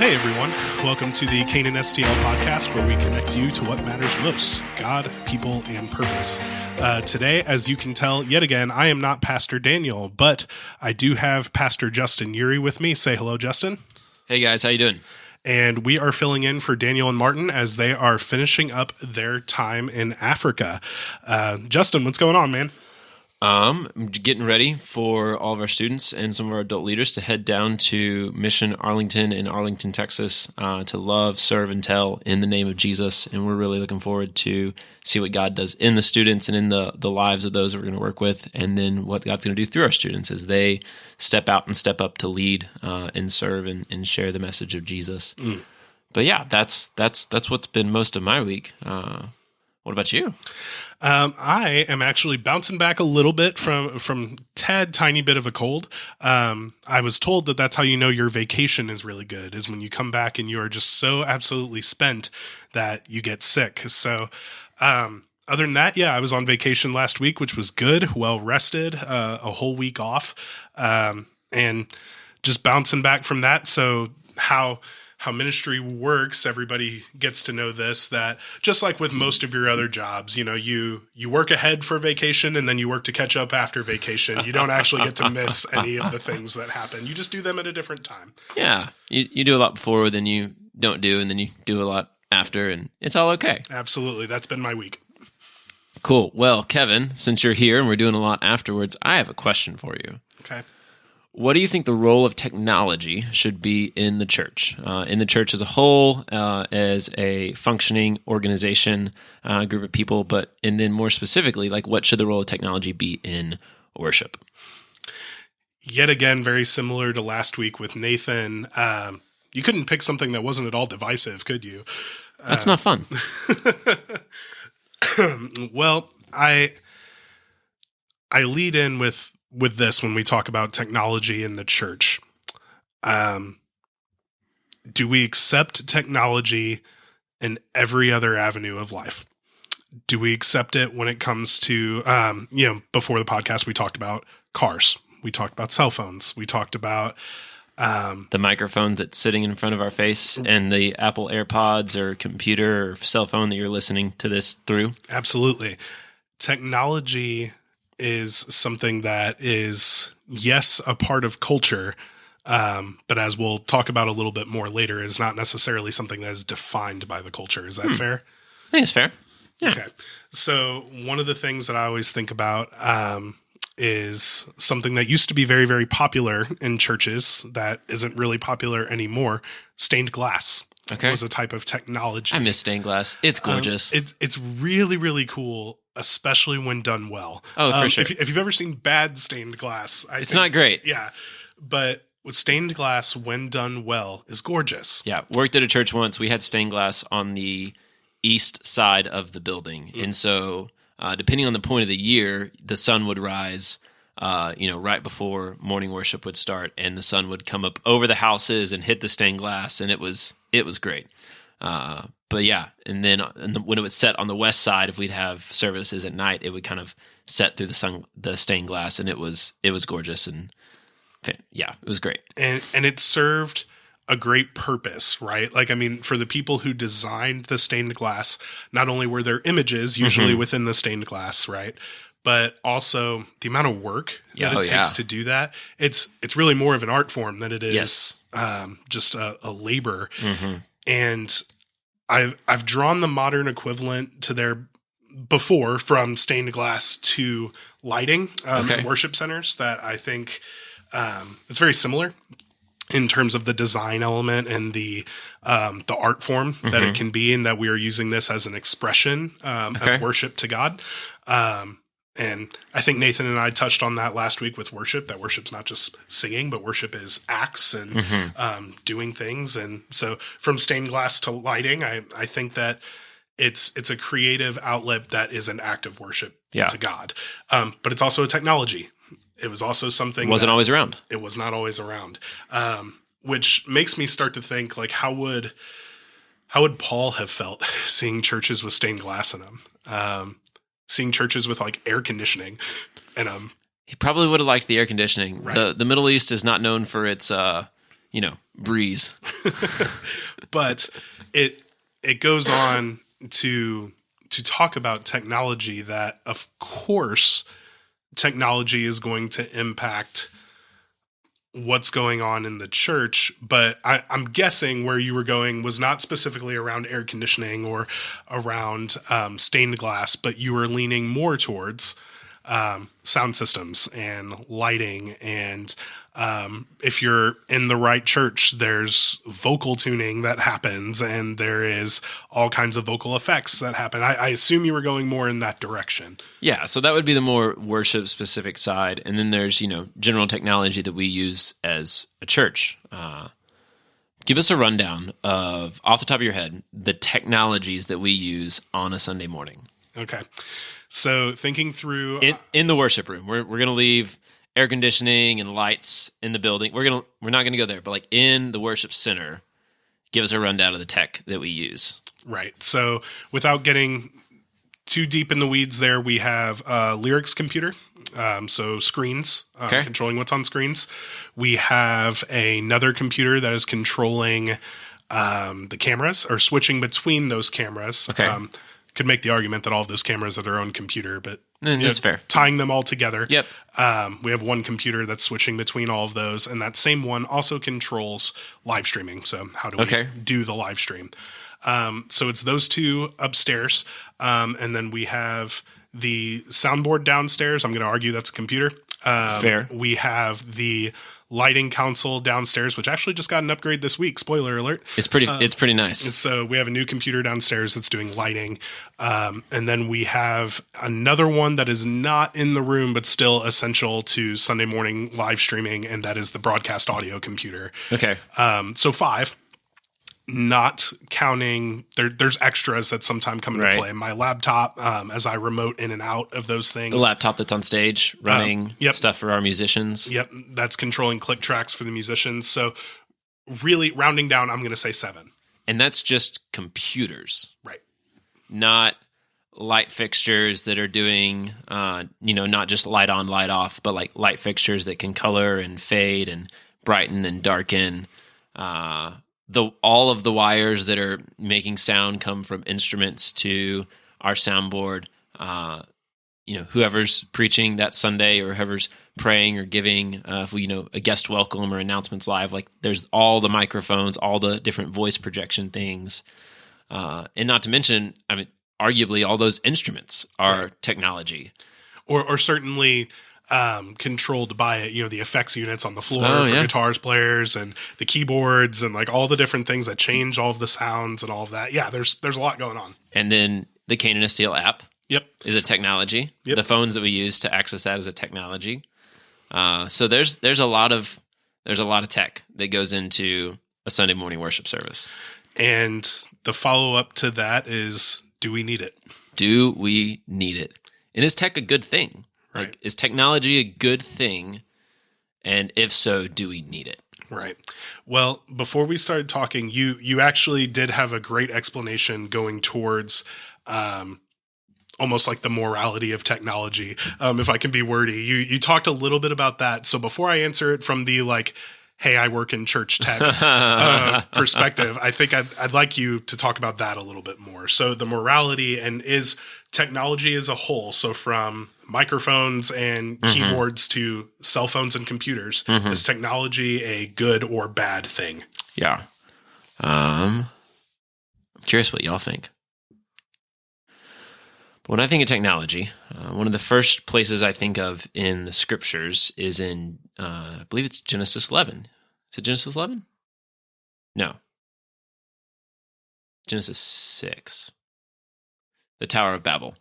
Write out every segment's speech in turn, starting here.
Hey everyone, welcome to the Canaan STL podcast where we connect you to what matters most, God, people, and purpose. Today, as you can tell, yet again, I am not Pastor Daniel, but I do have Pastor Justin Yeary with me. Say hello, Justin. Hey guys, how you doing? And we are filling in for Daniel and Martin as they are finishing up their time in Africa. Justin, what's going on, man? I'm getting ready for all of our students and some of our adult leaders to head down to Mission Arlington in Arlington, Texas, to love, serve, and tell in the name of Jesus. And we're really looking forward to see what God does in the students and in the lives of those that we're going to work with, and then what God's going to do through our students as they step out and step up to lead and serve and share the message of Jesus. But yeah, that's what's been most of my week. What about you? I am actually bouncing back a little bit from tad tiny bit of a cold. I was told that that's how you know your vacation is really good, is when you come back and you are just so absolutely spent that you get sick. So other than that, yeah, I was on vacation last week, which was good, well rested, a whole week off, and just bouncing back from that. So how ministry works, everybody gets to know this, that just like with most of your other jobs, you know, you work ahead for vacation and then you work to catch up after vacation. You don't actually get to miss any of the things that happen. You just do them at a different time. Yeah, you do a lot before, then you don't do, and then you do a lot after, and it's all okay. Absolutely. That's been my week. Cool. Well, Kevin, since you're here and we're doing a lot afterwards, I have a question for you. Okay. What do you think the role of technology should be in the church as a whole, as a functioning organization, group of people, and then more specifically, like what should the role of technology be in worship? Yet again, very similar to last week with Nathan. You couldn't pick something that wasn't at all divisive, could you? That's not fun. Well, I lead in with this when we talk about technology in the church. Do we accept technology in every other avenue of life? Do we accept it when it comes to, before the podcast, we talked about cars. We talked about cell phones. We talked about the microphone that's sitting in front of our face and the Apple AirPods or computer or cell phone that you're listening to this through. Absolutely. Technology is something that is, yes, a part of culture, but as we'll talk about a little bit more later, is not necessarily something that is defined by the culture. Is that fair? I think it's fair. Yeah. Okay. So one of the things that I always think about is something that used to be very, very popular in churches that isn't really popular anymore: stained glass. Okay. Was a type of technology. I miss stained glass. It's gorgeous. It's really, really cool, especially when done well. Oh, for sure. If you've ever seen bad stained glass, it's not great. Yeah. But with stained glass, when done well, is gorgeous. Yeah. Worked at a church once. We had stained glass on the east side of the building. And so depending on the point of the year, the sun would rise right before morning worship would start, and the sun would come up over the houses and hit the stained glass, and it was great. But yeah, and then when it would set on the west side, if we'd have services at night, it would kind of set through the stained glass, and it was gorgeous, and yeah, it was great. And it served a great purpose, right? Like, I mean, for the people who designed the stained glass, not only were there images usually within the stained glass, right? But also the amount of work that it takes to do that. It's really more of an art form than it is just a labor. And I've drawn the modern equivalent to their before from stained glass to lighting in worship centers that I think it's very similar in terms of the design element and the art form that it can be, and that we are using this as an expression of worship to God. And I think Nathan and I touched on that last week with worship, that worship's not just singing, but worship is acts and doing things. And so from stained glass to lighting, I think that it's a creative outlet that is an act of worship to God. But it's also a technology. It was also something wasn't always around. It was not always around, which makes me start to think, like, how would Paul have felt seeing churches with stained glass in them? Seeing churches with like air conditioning in them. He probably would have liked the air conditioning. Right. The Middle East is not known for its breeze. But it goes on to talk about technology, that of course technology is going to impact what's going on in the church, but I'm guessing where you were going was not specifically around air conditioning or around stained glass, but you were leaning more towards sound systems and lighting. And if you're in the right church, there's vocal tuning that happens, and there is all kinds of vocal effects that happen. I assume you were going more in that direction. Yeah, so that would be the more worship-specific side. And then there's, general technology that we use as a church. Give us a rundown of, off the top of your head, the technologies that we use on a Sunday morning. Okay. So thinking through... In the worship room, we're going to leave air conditioning and lights in the building. We're not going to go there, but like in the worship center, give us a rundown of the tech that we use. Right. So without getting too deep in the weeds there, we have a lyrics computer. So screens, controlling what's on screens. We have another computer that is controlling the cameras, or switching between those cameras. Okay. Could make the argument that all of those cameras are their own computer, but that's fair. Tying them all together. Yep. We have one computer that's switching between all of those, and that same one also controls live streaming. So how do we do the live stream? So it's those two upstairs, and then we have the soundboard downstairs. I'm going to argue that's a computer. Fair. We have the lighting console downstairs, which actually just got an upgrade this week. Spoiler alert. It's pretty nice. So we have a new computer downstairs that's doing lighting. And then we have another one that is not in the room, but still essential to Sunday morning live streaming. And that is the broadcast audio computer. Okay. So 5. Not counting, there's extras that sometime come into play. My laptop, as I remote in and out of those things. The laptop that's on stage running stuff for our musicians. Yep, that's controlling click tracks for the musicians. So really rounding down, I'm going to say 7. And that's just computers. Right. Not light fixtures that are doing, not just light on, light off, but like light fixtures that can color and fade and brighten and darken. All of the wires that are making sound come from instruments to our soundboard. Whoever's preaching that Sunday, or whoever's praying or giving, if we, a guest welcome or announcements live, like there's all the microphones, all the different voice projection things. And not to mention, arguably all those instruments are technology. Or certainly... controlled by it, the effects units on the floor for guitars players, and the keyboards, and like all the different things that change all of the sounds and all of that. Yeah, there's a lot going on. And then the Cain and Steel app is a technology. Yep. The phones that we use to access that is a technology. So there's a lot of tech that goes into a Sunday morning worship service. And the follow-up to that is, do we need it? Do we need it? And is tech a good thing? Like, is technology a good thing? And if so, do we need it? Right. Well, before we started talking, you actually did have a great explanation going towards almost like the morality of technology, if I can be wordy. You talked a little bit about that. So before I answer it from the hey, I work in church tech perspective, I think I'd like you to talk about that a little bit more. So the morality, and is technology as a whole, so from microphones and keyboards to cell phones and computers, is technology a good or bad thing? Yeah. I'm curious what y'all think. But when I think of technology, one of the first places I think of in the scriptures is in, I believe it's Genesis 11. Is it Genesis 11? No. Genesis 6. The Tower of Babel.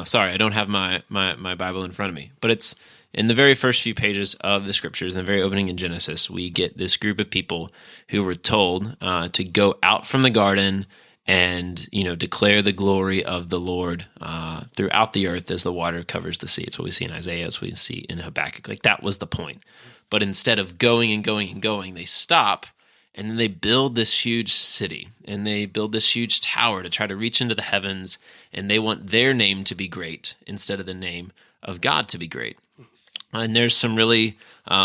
Sorry, I don't have my Bible in front of me. But it's in the very first few pages of the scriptures, in the very opening in Genesis, we get this group of people who were told to go out from the garden and declare the glory of the Lord throughout the earth as the water covers the sea. It's what we see in Isaiah, it's what we see in Habakkuk. Like, that was the point. But instead of going and going and going, they stop, and then they build this huge city, and they build this huge tower to try to reach into the heavens, and they want their name to be great instead of the name of God to be great. And there's some really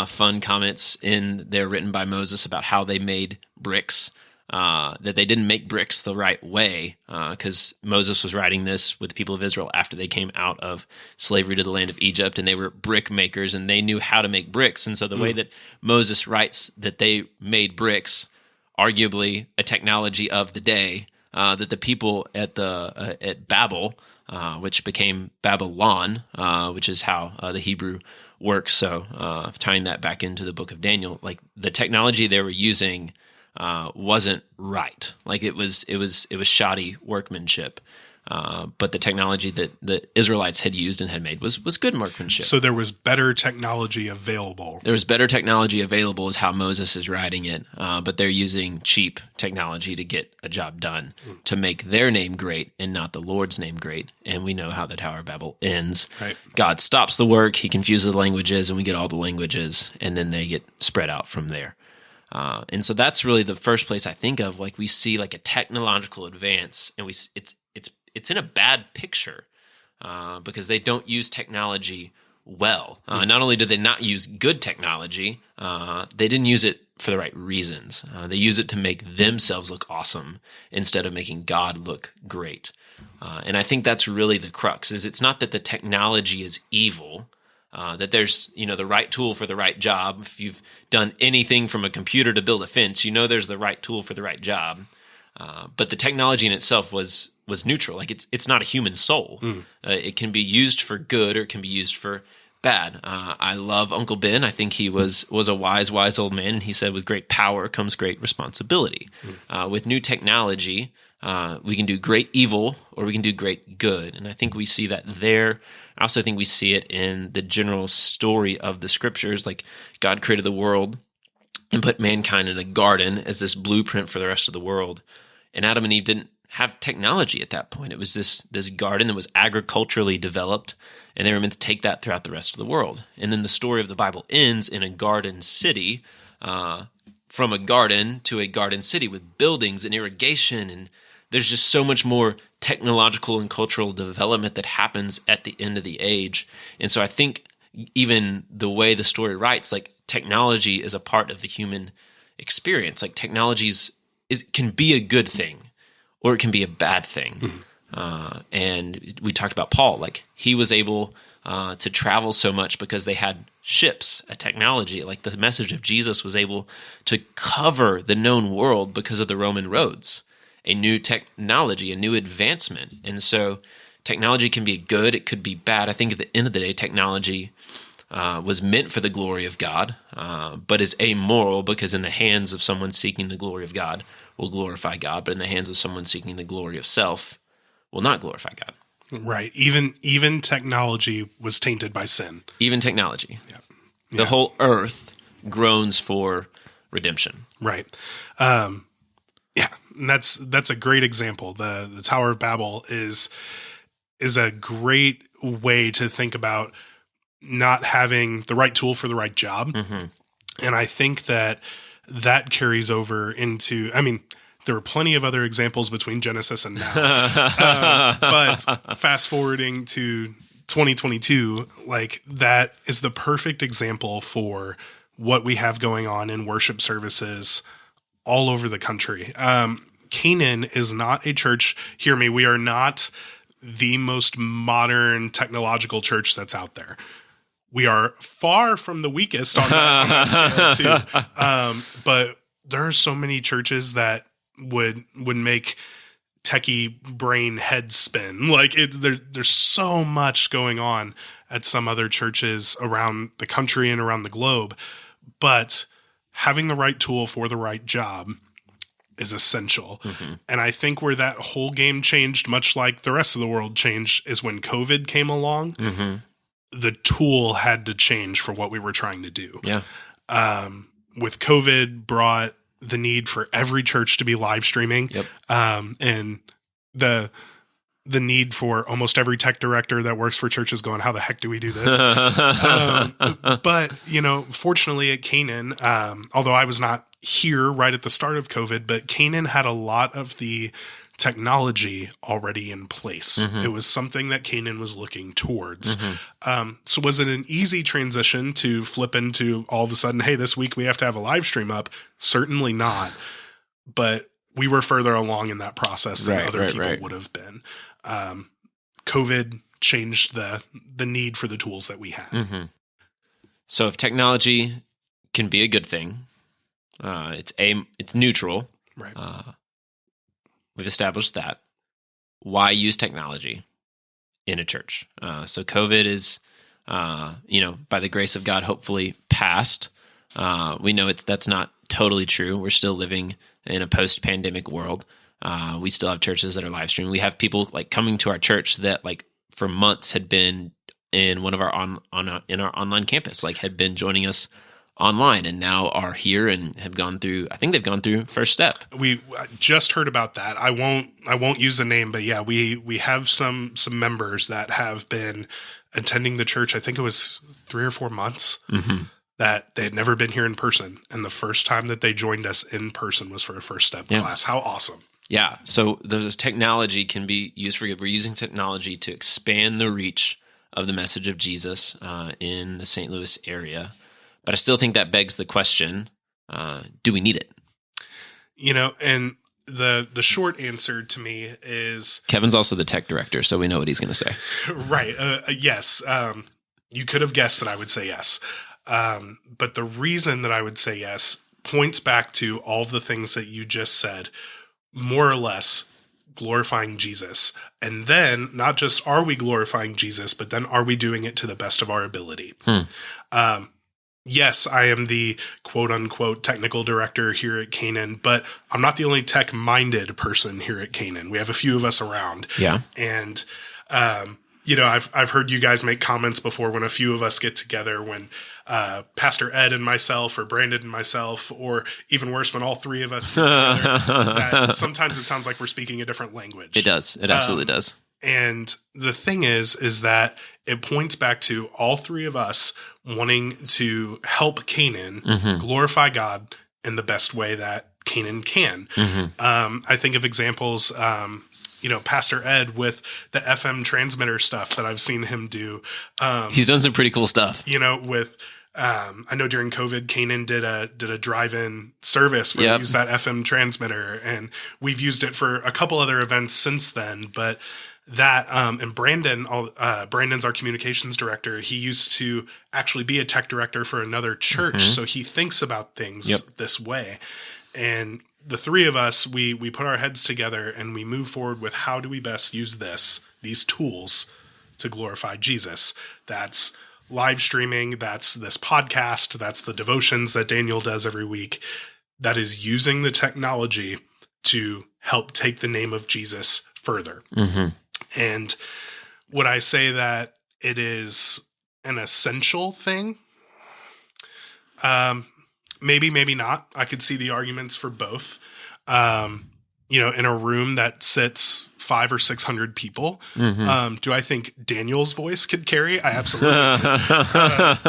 fun comments in there written by Moses about how they made bricks, that they didn't make bricks the right way, because Moses was writing this with the people of Israel after they came out of slavery to the land of Egypt, and they were brick makers, and they knew how to make bricks. And so the way that Moses writes that they made bricks, arguably a technology of the day, that the people at Babel, which became Babylon, which is how the Hebrew works. So tying that back into the book of Daniel, like the technology they were using wasn't right. Like it was shoddy workmanship. But the technology that the Israelites had used and had made was good workmanship. So there was better technology available. There was better technology available is how Moses is writing it, but they're using cheap technology to get a job done, to make their name great and not the Lord's name great. And we know how the Tower of Babel ends. Right. God stops the work, he confuses the languages, and we get all the languages, and then they get spread out from there. And so that's really the first place I think of, like we see like a technological advance, and it's in a bad picture because they don't use technology well. Not only do they not use good technology, they didn't use it for the right reasons. They use it to make themselves look awesome instead of making God look great. And I think that's really the crux, is it's not that the technology is evil, that there's the right tool for the right job. If you've done anything from a computer to build a fence, there's the right tool for the right job. But the technology in itself was neutral. Like it's not a human soul. It can be used for good or it can be used for bad. I love Uncle Ben. I think he was a wise old man. And he said, with great power comes great responsibility. With new technology, we can do great evil or we can do great good. And I think we see that there. I also think we see it in the general story of the scriptures. Like God created the world and put mankind in a garden as this blueprint for the rest of the world. And Adam and Eve didn't have technology at that point. It was this garden that was agriculturally developed, and they were meant to take that throughout the rest of the world. And then the story of the Bible ends in a garden city, from a garden to a garden city with buildings and irrigation, and there's just so much more technological and cultural development that happens at the end of the age. And so I think even the way the story writes, like technology is a part of the human experience. Like it can be a good thing or it can be a bad thing. And we talked about Paul, like he was able to travel so much because they had ships, a technology. Like the message of Jesus was able to cover the known world because of the Roman roads, a new technology, a new advancement. And so technology can be good, it could be bad. I think at the end of the day, technology was meant for the glory of God, but is amoral because in the hands of someone seeking the glory of God will glorify God, but in the hands of someone seeking the glory of self will not glorify God. Right. Even technology was tainted by sin. Even technology. Yeah. The whole earth groans for redemption. Right. Yeah. And that's a great example. The Tower of Babel is a great way to think about not having the right tool for the right job. And I think that carries over into, there are plenty of other examples between Genesis and now. But fast forwarding to 2022, like that is the perfect example for what we have going on in worship services all over the country. Canaan is not a church. Hear me. We are not the most modern technological church that's out there. We are far from the weakest on that scale too. But there are so many churches that would make techie brain head spin. Like there's so much going on at some other churches around the country and around the globe. But having the right tool for the right job is essential. And I think where that whole game changed, much like the rest of the world changed, is when COVID came along. The tool had to change for what we were trying to do. Yeah. With COVID brought the need for every church to be live streaming. Yep. And the need for almost every tech director that works for churches going, how the heck do we do this? But, fortunately at Canaan, although I was not here right at the start of COVID, but Canaan had a lot of the technology already in place. It was something that Canaan was looking towards. So was it an easy transition to flip into all of a sudden, hey, this week we have to have a live stream up? Certainly not. But we were further along in that process than other people would have been. COVID changed the need for the tools that we had. So if technology can be a good thing, it's neutral. Right. We've established that. Why use technology in a church? So COVID is, by the grace of God, hopefully past. We know that's not totally true. We're still living in a post-pandemic world. We still have churches that are live streaming. We have people like coming to our church that like for months had been in one of our in our online campus, like had been joining us online and now are here and have gone through, I think they've gone through first step. We just heard about that. I won't use the name, but yeah, we have some members that have been attending the church. I think it was 3 or 4 months that they had never been here in person. And the first time that they joined us in person was for a first step class. How awesome. Yeah. So this technology can be used for good. We're using technology to expand the reach of the message of Jesus in the St. Louis area. But I still think that begs the question, do we need it? And the short answer to me is... Kevin's also the tech director, so we know what he's going to say. Right. Yes. You could have guessed that I would say yes. But the reason that I would say yes points back to all of the things that you just said, more or less glorifying Jesus. And then not just are we glorifying Jesus, but then are we doing it to the best of our ability? Yes, I am the quote unquote technical director here at Canaan, but I'm not the only tech minded person here at Canaan. We have a few of us around. Yeah. And, I've heard you guys make comments before when a few of us get together, when Pastor Ed and myself, or Brandon and myself, or even worse, when all three of us get together, that sometimes it sounds like we're speaking a different language. It does. It absolutely does. And the thing is that it points back to all three of us wanting to help Canaan glorify God in the best way that Canaan can. I think of examples, Pastor Ed with the FM transmitter stuff that I've seen him do. He's done some pretty cool stuff. I know during COVID, Canaan did a drive-in service where we used that FM transmitter, and we've used it for a couple other events since then. But that, and Brandon's our communications director. He used to actually be a tech director for another church. So he thinks about things this way. And the three of us, we put our heads together and we move forward with how do we best use these tools to glorify Jesus. That's live streaming. That's this podcast. That's the devotions that Daniel does every week. That is using the technology to help take the name of Jesus further. And would I say that it is an essential thing? Maybe, maybe not. I could see the arguments for both. In a room that sits 500 or 600 people, do I think Daniel's voice could carry? I absolutely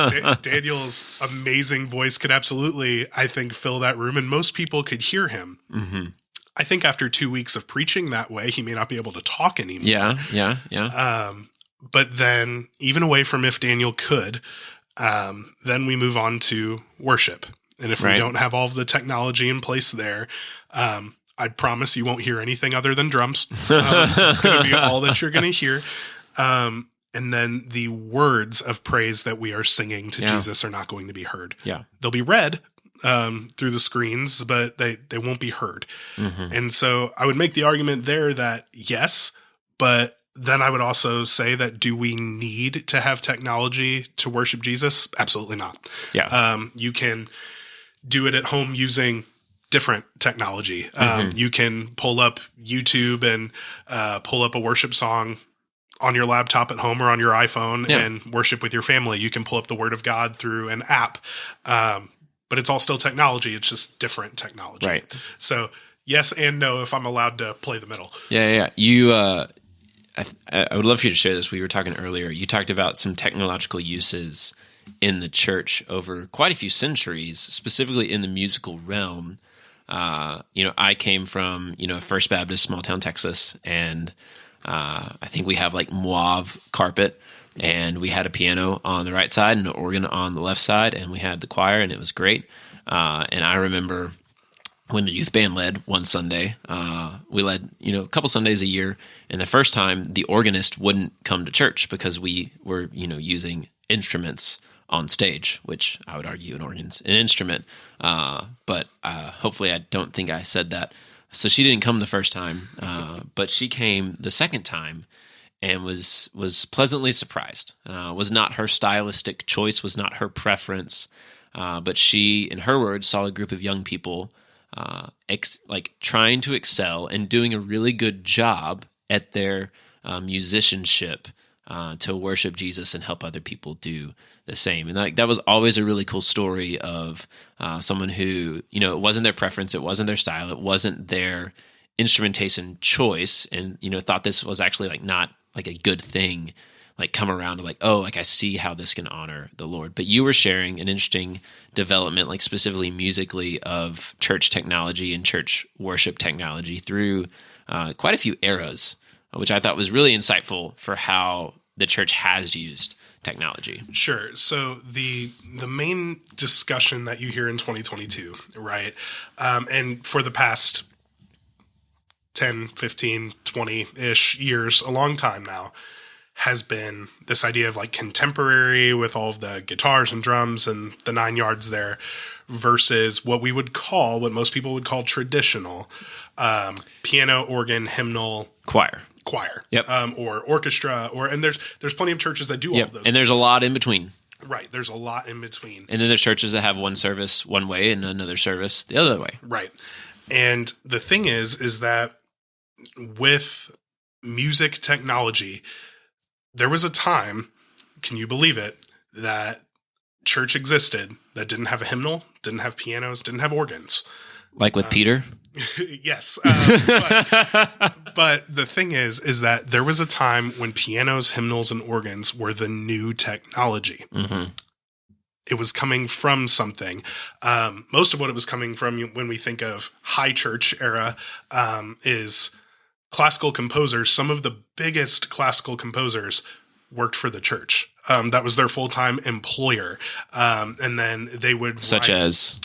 do. Daniel's amazing voice could absolutely, I think, fill that room, and most people could hear him. I think after 2 weeks of preaching that way, he may not be able to talk anymore. Yeah. But then, even away from if Daniel could, then we move on to worship. And if we don't have all of the technology in place there, I promise you won't hear anything other than drums. It's going to be all that you're going to hear. And then the words of praise that we are singing to Jesus are not going to be heard. Yeah. They'll be read through the screens, but they won't be heard. And so I would make the argument there that yes, but then I would also say that do we need to have technology to worship Jesus? Absolutely not. Yeah. You can do it at home using different technology. You can pull up YouTube and pull up a worship song on your laptop at home or on your iPhone and worship with your family. You can pull up the Word of God through an app. But it's all still technology. It's just different technology. Right. So yes and no, if I'm allowed to play the middle. Yeah. You, I would love for you to share this. We were talking earlier. You talked about some technological uses in the church over quite a few centuries, specifically in the musical realm. I came from, First Baptist, small town Texas, and I think we have like mauve carpet, and we had a piano on the right side and an organ on the left side, and we had the choir, and it was great. And I remember when the youth band led one Sunday, we led, a couple Sundays a year, and the first time the organist wouldn't come to church because we were, using instruments on stage, which I would argue an organ's an instrument. But hopefully I don't think I said that. So she didn't come the first time, but she came the second time and was pleasantly surprised. Was not her stylistic choice, was not her preference, but she, in her words, saw a group of young people trying to excel and doing a really good job at their musicianship to worship Jesus and help other people do the same. And that was always a really cool story of someone who, it wasn't their preference, it wasn't their style, it wasn't their instrumentation choice, and, thought this was actually not a good thing, come around to I see how this can honor the Lord. But you were sharing an interesting development, specifically musically, of church technology and church worship technology through quite a few eras, which I thought was really insightful for how the church has used technology. Sure. So the main discussion that you hear in 2022, right, and for the past 10, 15, 20-ish years, a long time now, has been this idea of contemporary with all of the guitars and drums and the 9 yards there versus what most people would call traditional piano, organ, hymnal, choir. Yep. Or orchestra, and there's plenty of churches that do all of those. And there's a lot in between. Right. There's a lot in between. And then there's churches that have one service one way and another service the other way. Right. And the thing is that with music technology, there was a time, can you believe it, that church existed that didn't have a hymnal, didn't have pianos, didn't have organs. Like with Peter? Yes. But the thing is that there was a time when pianos, hymnals, and organs were the new technology. Mm-hmm. It was coming from something. Most of what it was coming from when we think of high church era is classical composers. Some of the biggest classical composers worked for the church. That was their full-time employer. And then they would Such write, as?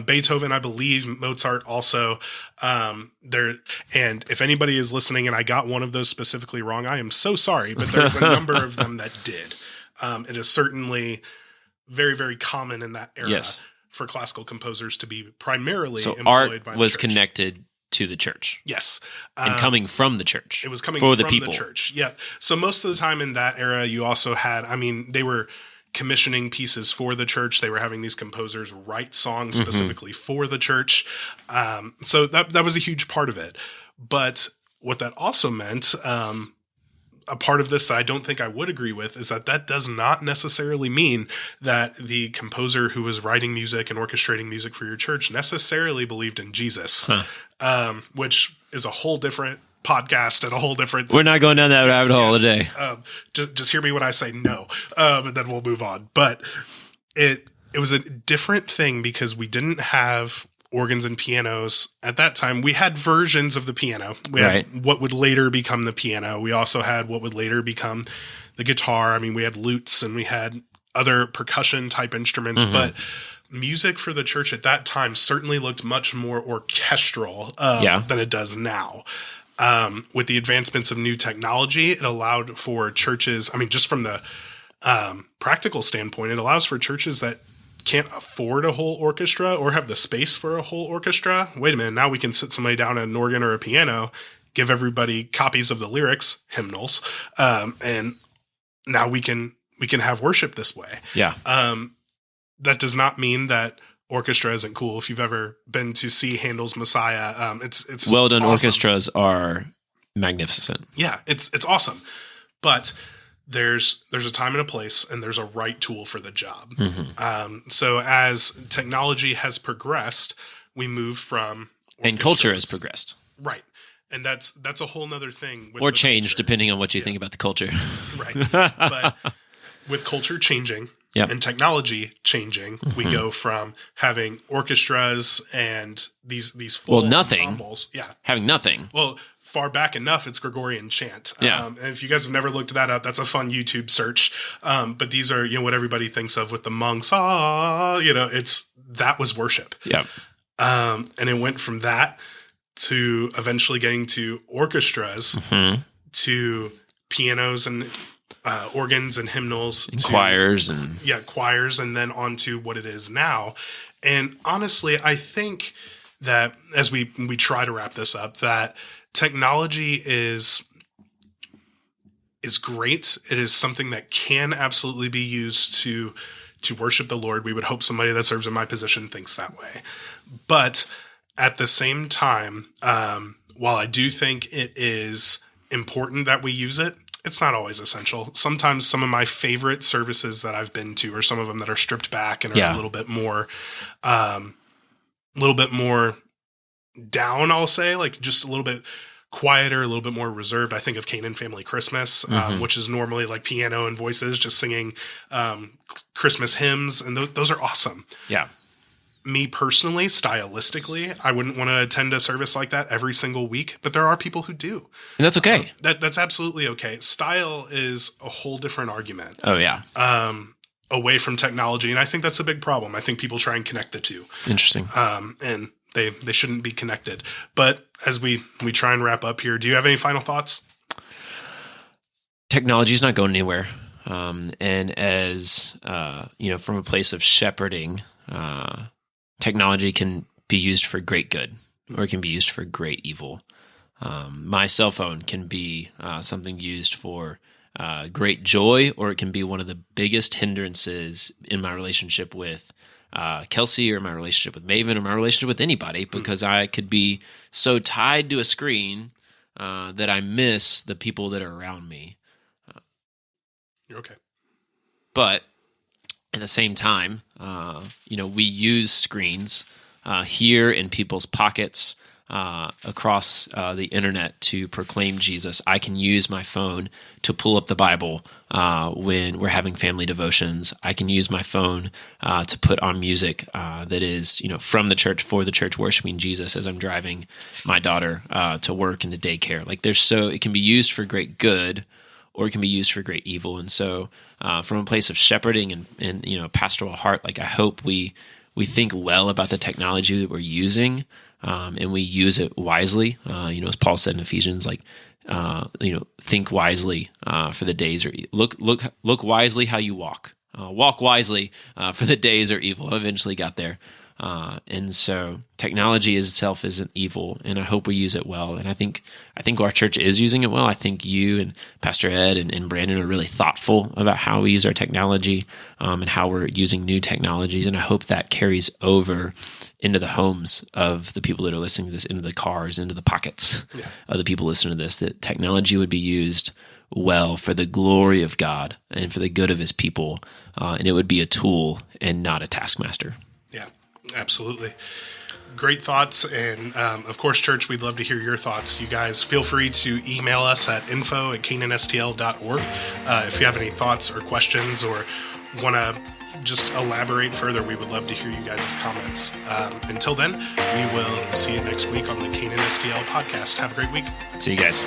Beethoven, I believe, Mozart also. And if anybody is listening and I got one of those specifically wrong, I am so sorry, but there's a number of them that did. It is certainly very, very common in that era for classical composers to be primarily employed by the church. Art was connected to the church. Yes. And coming from the church. It was coming from the people. church. Yeah. So most of the time in that era, you also had, they were commissioning pieces for the church. They were having these composers write songs specifically for the church. So that was a huge part of it. But what that also meant, a part of this that I don't think I would agree with is that does not necessarily mean that the composer who was writing music and orchestrating music for your church necessarily believed in Jesus, which is a whole different podcast and a whole different... We're not going down that rabbit hole today. Just hear me when I say no, and then we'll move on. But it was a different thing because we didn't have organs and pianos at that time. We had versions of the piano. We had what would later become the piano. We also had what would later become the guitar. We had lutes and we had other percussion type instruments, but music for the church at that time certainly looked much more orchestral than it does now. With the advancements of new technology, it allowed for churches, just from the practical standpoint, it allows for churches that can't afford a whole orchestra or have the space for a whole orchestra. Wait a minute, now we can sit somebody down at an organ or a piano, give everybody copies of the lyrics, hymnals, and now we can have worship this way. Yeah. That does not mean that orchestra isn't cool. If you've ever been to see Handel's Messiah, it's well done. Awesome. Orchestras are magnificent. Yeah, it's awesome. But there's a time and a place, and there's a right tool for the job. So as technology has progressed, we move from and culture has progressed, right? And that's a whole nother thing. Or changed, depending on what you think about the culture. Right. But with culture changing, and technology changing, we go from having orchestras and these full ensembles. Yeah. Having nothing. Well, far back enough, it's Gregorian chant. Yeah. And if you guys have never looked that up, that's a fun YouTube search. But these are, what everybody thinks of with the monks. That was worship. Yeah. And it went from that to eventually getting to orchestras, to pianos and organs and hymnals, and choirs and then on to what it is now. And honestly, I think that as we try to wrap this up, that technology is great. It is something that can absolutely be used to worship the Lord. We would hope somebody that serves in my position thinks that way. But at the same time, while I do think it is important that we use it, it's not always essential. Sometimes some of my favorite services that I've been to are some of them that are stripped back and are a little bit more down, I'll say, like just a little bit quieter, a little bit more reserved. I think of Canaan Family Christmas, which is normally like piano and voices just singing Christmas hymns. And those are awesome. Yeah. Me personally, stylistically, I wouldn't want to attend a service like that every single week, but there are people who do. And that's okay. That's absolutely okay. Style is a whole different argument. Oh, yeah. Away from technology. And I think that's a big problem. I think people try and connect the two. Interesting. And they shouldn't be connected. But as we try and wrap up here, do you have any final thoughts? Technology is not going anywhere. And as, from a place of shepherding, technology can be used for great good, or it can be used for great evil. My cell phone can be something used for great joy, or it can be one of the biggest hindrances in my relationship with Kelsey, or my relationship with Maven, or my relationship with anybody, because I could be so tied to a screen that I miss the people that are around me. You're okay. But at the same time, we use screens here in people's pockets, across the internet to proclaim Jesus. I can use my phone to pull up the Bible when we're having family devotions. I can use my phone to put on music that is, from the church, for the church, worshiping Jesus as I'm driving my daughter to work and to daycare. Like it can be used for great good, or it can be used for great evil. And so from a place of shepherding and pastoral heart, like I hope we think well about the technology that we're using, and we use it wisely. As Paul said in Ephesians, think wisely for the days are look wisely how you walk. Walk wisely for the days are evil. I eventually got there. And so technology itself isn't evil, and I hope we use it well. And I think our church is using it well. I think you and Pastor Ed and Brandon are really thoughtful about how we use our technology, and how we're using new technologies. And I hope that carries over into the homes of the people that are listening to this, into the cars, into the pockets of the people listening to this, that technology would be used well for the glory of God and for the good of his people. And it would be a tool and not a taskmaster. Yeah. Absolutely. Great thoughts. And of course, church, we'd love to hear your thoughts. You guys feel free to email us at info@canaanstl.org if you have any thoughts or questions, or want to just elaborate further. We would love to hear you guys' comments. Until then, we will see you next week on the Canaan STL podcast. Have a great week. See you guys.